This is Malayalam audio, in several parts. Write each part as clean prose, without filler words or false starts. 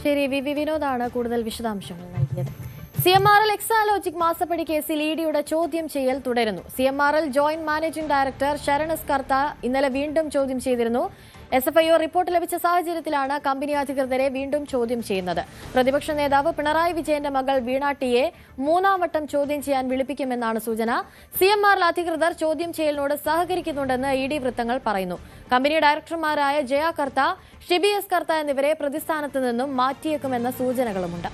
ശരി, വി വിനോദാണ് കൂടുതൽ വിശദാംശങ്ങൾ നൽകിയത്. CMRL എക്സാലോജിക് മാസപ്പടി കേസിൽ ഇഡിയുടെ ചോദ്യം ചെയ്യൽ തുടരുന്നു. CMRL joint managing director Sharan S Kartha ഇന്നലെ വീണ്ടും ചോദ്യം ചെയ്തിരുന്നു. SFIO റിപ്പോർട്ട് ലഭിച്ച സാഹചര്യത്തിലാണ് കമ്പനി അധികൃതരെ വീണ്ടും ചോദ്യം ചെയ്യുന്നത്. പ്രതിപക്ഷ നേതാവ് പിണറായി വിജയന്റെ മകൾ വീണ ടിയെ മൂന്നാം വട്ടം ചോദ്യം ചെയ്യാൻ വിളിപ്പിക്കുമെന്നാണ് സൂചന. CMRL അധികൃതർ ചോദ്യം ചെയ്യലിനോട് സഹകരിക്കുന്നുണ്ടെന്ന് ED വൃത്തങ്ങൾ പറയുന്നു. കമ്പനി ഡയറക്ടർമാരായ ജയ കർത്ത, ഷിബി എസ് കർത്ത എന്നിവരെ പ്രതിസ്ഥാനത്ത് നിന്നും മാറ്റിയേക്കുമെന്ന സൂചനകളുമുണ്ട്.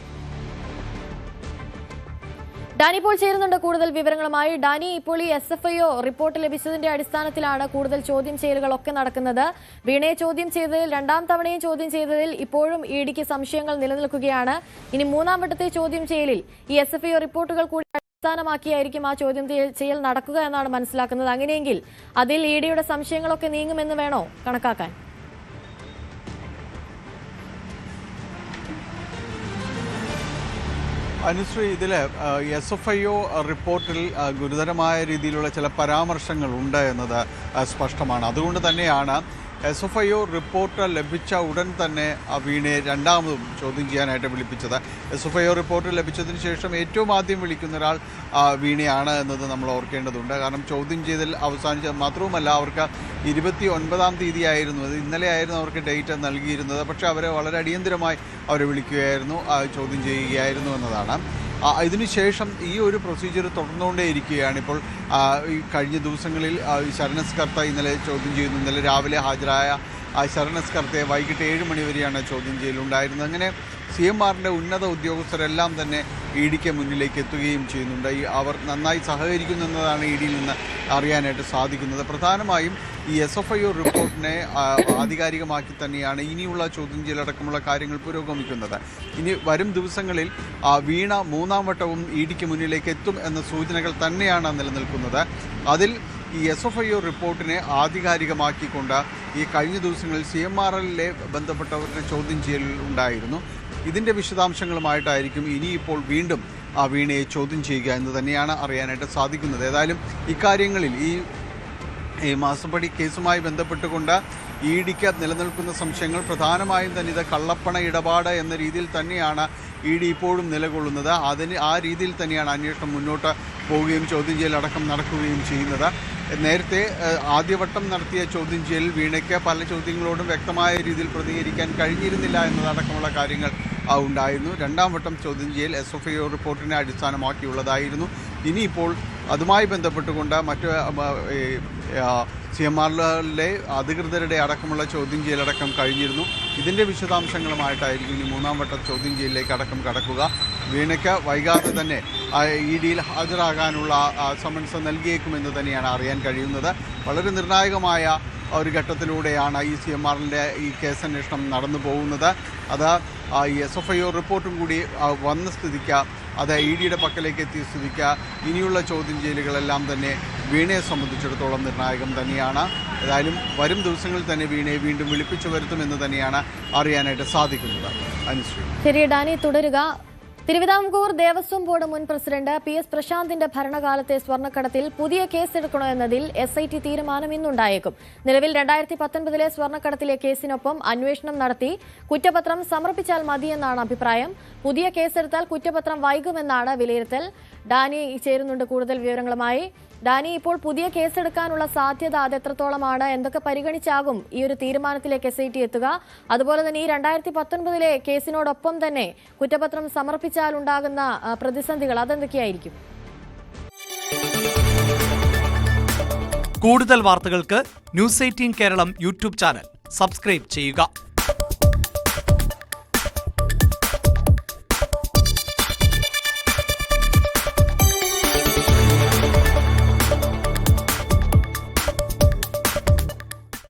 ഡാനി ഇപ്പോൾ ചേരുന്നുണ്ട് കൂടുതൽ വിവരങ്ങളുമായി. ഡാനി, ഇപ്പോൾ ഈ SFIO റിപ്പോർട്ട് ലഭിച്ചതിന്റെ അടിസ്ഥാനത്തിലാണ് കൂടുതൽ ചോദ്യം ചെയ്യലുകളൊക്കെ നടക്കുന്നത്. വീണയെ ചോദ്യം ചെയ്തതിൽ, രണ്ടാം തവണയും ചോദ്യം ചെയ്തതിൽ ഇപ്പോഴും ഇഡിക്ക് സംശയങ്ങൾ നിലനിൽക്കുകയാണ്. ഇനി മൂന്നാം വട്ടത്തെ ചോദ്യം ചെയ്യലിൽ ഈ SFIO റിപ്പോർട്ടുകൾ കൂടി അടിസ്ഥാനമാക്കിയായിരിക്കും ആ ചോദ്യം ചെയ്യൽ നടക്കുക എന്നാണ് മനസ്സിലാക്കുന്നത്. അങ്ങനെയെങ്കിൽ അതിൽ ഇഡിയുടെ സംശയങ്ങളൊക്കെ നീങ്ങുമെന്ന് വേണോ കണക്കാക്കാൻ? അനുശ്രീ, ഇതിൽ SFIO റിപ്പോർട്ടിൽ ഗുരുതരമായ രീതിയിലുള്ള ചില പരാമർശങ്ങൾ ഉണ്ട് എന്നത് സ്പഷ്ടമാണ്. അതുകൊണ്ട് തന്നെയാണ് SFIO റിപ്പോർട്ട് ലഭിച്ച ഉടൻ തന്നെ വീണയെ രണ്ടാമതും ചോദ്യം ചെയ്യാനായിട്ട് വിളിപ്പിച്ചത്. SFIO റിപ്പോർട്ട് ലഭിച്ചതിന് ശേഷം ഏറ്റവും ആദ്യം വിളിക്കുന്ന ഒരാൾ വീണയാണ് എന്നത് നമ്മൾ ഓർക്കേണ്ടതുണ്ട്. കാരണം ചോദ്യം ചെയ്തൽ അവസാനിച്ചത് മാത്രവുമല്ല, അവർക്ക് 29-ാം തീയതിയായിരുന്നു, അത് ഇന്നലെയായിരുന്നു അവർക്ക് ഡേറ്റ് നൽകിയിരുന്നത്. പക്ഷേ അവരെ വളരെ അടിയന്തരമായി അവരെ വിളിക്കുകയായിരുന്നു, ചോദ്യം ചെയ്യുകയായിരുന്നു എന്നതാണ്. ഇതിനുശേഷം ഈ ഒരു പ്രൊസീജിയർ തുടർന്നുകൊണ്ടേയിരിക്കുകയാണ്. ഇപ്പോൾ ഈ കഴിഞ്ഞ ദിവസങ്ങളിൽ ശരൺ എസ് കർത്ത ഇന്നലെ ചോദ്യം ചെയ്യുന്നു. ഇന്നലെ രാവിലെ ഹാജരായ ശരൺ എസ് കർത്തയെ വൈകിട്ട് 7 മണി വരെയാണ് ചോദ്യം ചെയ്യലുണ്ടായിരുന്നത്. അങ്ങനെ CMRന്റെ ഉന്നത ഉദ്യോഗസ്ഥരെല്ലാം തന്നെ ഇഡിക്ക് മുന്നിലേക്ക് എത്തുകയും ചെയ്യുന്നുണ്ട്. അവർ നന്നായി സഹകരിക്കുന്നു എന്നതാണ് ഇഡിയിൽ നിന്ന് അറിയാനായിട്ട് സാധിക്കുന്നത്. പ്രധാനമായും ഈ SFIO റിപ്പോർട്ടിനെ ആധികാരികമാക്കി തന്നെയാണ് ഇനിയുള്ള ചോദ്യം ചെയ്യലടക്കമുള്ള കാര്യങ്ങൾ പുരോഗമിക്കുന്നത്. ഇനി വരും ദിവസങ്ങളിൽ വീണ മൂന്നാം വട്ടവും ഇഡിക്ക് മുന്നിലേക്ക് എത്തും എന്ന സൂചനകൾ തന്നെയാണ് നിലനിൽക്കുന്നത്. അതിൽ ഈ SFIO റിപ്പോർട്ടിനെ ആധികാരികമാക്കിക്കൊണ്ട് ഈ കഴിഞ്ഞ ദിവസങ്ങളിൽ CMRLലെ ബന്ധപ്പെട്ടവരുടെ ചോദ്യം ചെയ്യൽ ഉണ്ടായിരുന്നു. ഇതിൻ്റെ വിശദാംശങ്ങളുമായിട്ടായിരിക്കും ഇനിയിപ്പോൾ വീണ്ടും വീണയെ ചോദ്യം ചെയ്യുക എന്ന് തന്നെയാണ് അറിയാനായിട്ട് സാധിക്കുന്നത്. ഏതായാലും ഇക്കാര്യങ്ങളിൽ ഈ മാസപ്പടി കേസുമായി ബന്ധപ്പെട്ടുകൊണ്ട് ഇഡിക്ക് നിലനിൽക്കുന്ന സംശയങ്ങൾ പ്രധാനമായും തന്നെ ഇത് കള്ളപ്പണ ഇടപാട് എന്ന രീതിയിൽ തന്നെയാണ് ഇഡി ഇപ്പോഴും നിലകൊള്ളുന്നത്. ആ രീതിയിൽ തന്നെയാണ് അന്വേഷണം മുന്നോട്ട് പോവുകയും ചോദ്യം ചെയ്യലടക്കം നടക്കുകയും ചെയ്യുന്നത്. നേരത്തെ ആദ്യവട്ടം നടത്തിയ ചോദ്യം ചെയ്യലിൽ വീണയ്ക്ക് പല ചോദ്യങ്ങളോടും വ്യക്തമായ രീതിയിൽ പ്രതികരിക്കാൻ കഴിഞ്ഞിരുന്നില്ല എന്നതടക്കമുള്ള കാര്യങ്ങൾ ഉണ്ടായിരുന്നു. രണ്ടാം വട്ടം ചോദ്യം ചെയ്യൽ SFIO റിപ്പോർട്ടിനെ അടിസ്ഥാനമാക്കിയുള്ളതായിരുന്നു. ഇനിയിപ്പോൾ അതുമായി ബന്ധപ്പെട്ടുകൊണ്ട് മറ്റ് CMRLലെ അധികൃതരുടെ അടക്കമുള്ള ചോദ്യം ചെയ്യലടക്കം കഴിഞ്ഞിരുന്നു. ഇതിൻ്റെ വിശദാംശങ്ങളുമായിട്ടായിരിക്കും ഇനി മൂന്നാം വട്ട ചോദ്യം ചെയ്യലിലേക്ക് അടക്കം കടക്കുക. വീണയ്ക്ക് വൈകാതെ തന്നെ ഇഡിയിൽ ഹാജരാകാനുള്ള സമൻസ് നൽകിയേക്കുമെന്ന് തന്നെയാണ് അറിയാൻ കഴിയുന്നത്. വളരെ നിർണായകമായ ഒരു ഘട്ടത്തിലൂടെയാണ് ഈ CMRLന്റെ ഈ കേസന്വേഷണം നടന്നു പോകുന്നത്. അത് ഈ SFIO റിപ്പോർട്ടും കൂടി വന്ന സ്ഥിതിക്ക്, അത് ഇഡിയുടെ പക്കലേക്ക് എത്തിയ സ്ഥിതിക്ക് ഇനിയുള്ള ചോദ്യം ചെയ്യലുകളെല്ലാം തന്നെ വീണയെ സംബന്ധിച്ചിടത്തോളം നിർണായകം തന്നെയാണ്. ഏതായാലും വരും ദിവസങ്ങളിൽ തന്നെ വീണയെ വീണ്ടും വിളിപ്പിച്ചു വരുത്തുമെന്ന് തന്നെയാണ് അറിയാനായിട്ട് സാധിക്കുന്നത്. അനുശ്രീ, ശരി ഡാനി, തുടരുക. തിരുവിതാംകൂർ ദേവസ്വം ബോർഡ് മുൻ പ്രസിഡന്റ് PS പ്രശാന്തിന്റെ ഭരണകാലത്തെ സ്വർണ്ണക്കടത്തിൽ പുതിയ കേസെടുക്കണോ എന്നതിൽ SIT തീരുമാനം ഇന്നുണ്ടായേക്കും. നിലവിൽ 2019 സ്വർണ്ണക്കടത്തിലെ കേസിനൊപ്പം അന്വേഷണം നടത്തി കുറ്റപത്രം സമർപ്പിച്ചാൽ മതിയെന്നാണ് അഭിപ്രായം. പുതിയ കേസെടുത്താൽ കുറ്റപത്രം വൈകുമെന്നാണ് വിലയിരുത്തൽ. ഡാനി ചേരുന്നുണ്ട് കൂടുതൽ വിവരങ്ങളുമായി. ഡാനി, ഇപ്പോൾ പുതിയ കേസെടുക്കാനുള്ള സാധ്യത അതെത്രത്തോളമാണ്? എന്തൊക്കെ പരിഗണിച്ചാകും ഈ ഒരു തീരുമാനത്തിലേക്ക് SIT എത്തുക? അതുപോലെ തന്നെ ഈ 2019 കേസിനോടൊപ്പം തന്നെ കുറ്റപത്രം സമർപ്പിച്ചാൽ ഉണ്ടാകുന്ന പ്രതിസന്ധികൾ അതെന്തൊക്കെയായിരിക്കും? കൂടുതൽ വാർത്തകൾക്ക് News 18 Keralam YouTube channel subscribe ചെയ്യുക.